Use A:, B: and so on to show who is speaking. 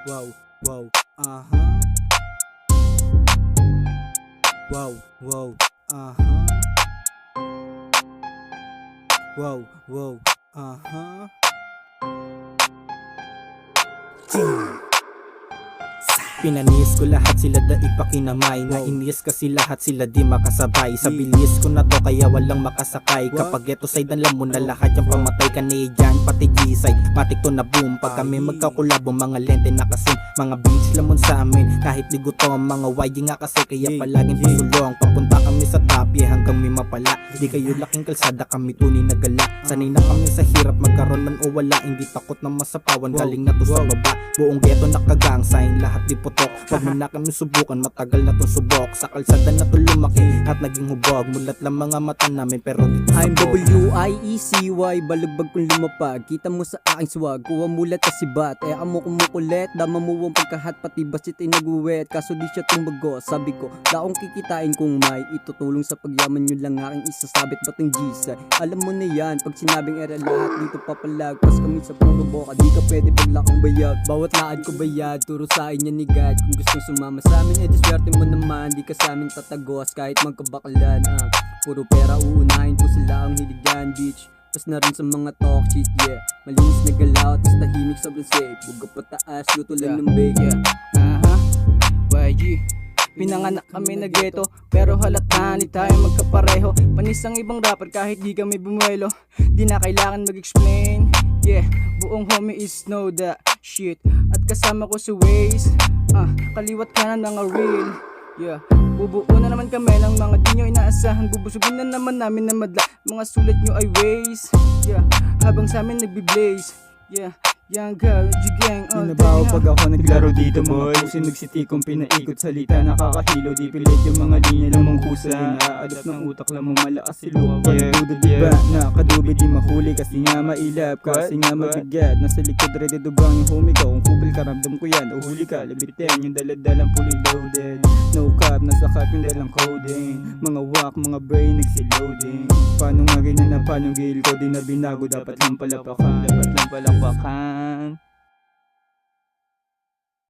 A: Wow, wow, wow, wow, wow, wow, Pinanis ko lahat sila da ipakinamay. Nainis kasi lahat sila di makasabay. Sa bilis ko na to kaya walang makasakay. Kapag eto side alam mo na lahat yung pamatay. Canadian pati G-side matik to na boom. Pag kami magkakulabo mga lente nakasim. Mga beach lamon sa amin kahit ligo to ang mga YG nga kasi. Kaya palaging pasulong papunta kami sa tapie hanggang may mapala. Di kayo laking kalsada kami tunay na gala. Sanay na kami sa hirap magkaroon man o wala. Hindi takot na masapawan galing na to sa baba. Buong ghetto nakagang sign lahat di putok. Wag mo na kami subukan matagal na tong subok. Sa kalsada na to lumaki at naging hubog. Mulat lang mga mata namin pero dito sa
B: I'm W-I-E-C-Y balagbag kung lumapag. Kita mo sa aking swag kuha mulat kasi bat. Eh amo kumukulit dama mo ang pagkahat pati basit ay naguwet. Kaso di siya tumbago. Sabi ko daong kikitain kung may itutulong sa pagyaman yun lang aking isasabit batang G-side. Alam mo na yan pag sinabing era lahat dito papalagpas kami sa puro boka. Di ka pwede paglakang bayag. Bawat laad ko bayad turo sa akin yan ni God. Kung gusto sumama sa amin, edi swerte mo naman. Di ka sa amin tatagos kahit magkabakalan. Puro pera uunahin ko sila ang hilig yan, bitch. Pas na rin sa mga talk shit, yeah. Malinis na galaw, tas tahimik sobrang safe. Buga pataas, luto lang ng bake, YG pinanganak kami na ghetto, pero halata ni tayo magkapareho. Panis ang ibang rapper kahit di kami bumuelo. Di na kailangan mag-explain, yeah. Buong homie is know that shit. At kasama ko si Waze, kaliwat kanan mga real, yeah. Bubuo na naman kami ng mga di nyo inaasahan. Bubusugin na naman namin na madla. Mga sulat nyo ay Waze, yeah. Habang sa amin nagbiblaze, yeah. Young girl, G-gang,
C: Inabaw pag ako naglaro dito boy. Pusin nagsitikong pinaikot salita nakakahilo. Di pilit yung mga linya lamang kusa. Naaadap ng utak lamang malakas silo. Pagdudo diba nakadubi di mahuli. Kasi nga mailap, kasi nga mabigat. Nasa likod ready dubang yung homie ka. Kung kupil ka ramdam ko yan, uhuli ka. Libitin yung daladalang fully loaded. No cap, nasa cap yung dalang coding. Mga wak, mga brain nagsiloading. Paano nga ganyan na paano gil ko di na binago. Dapat lang palapakan, dapat lang palapakan.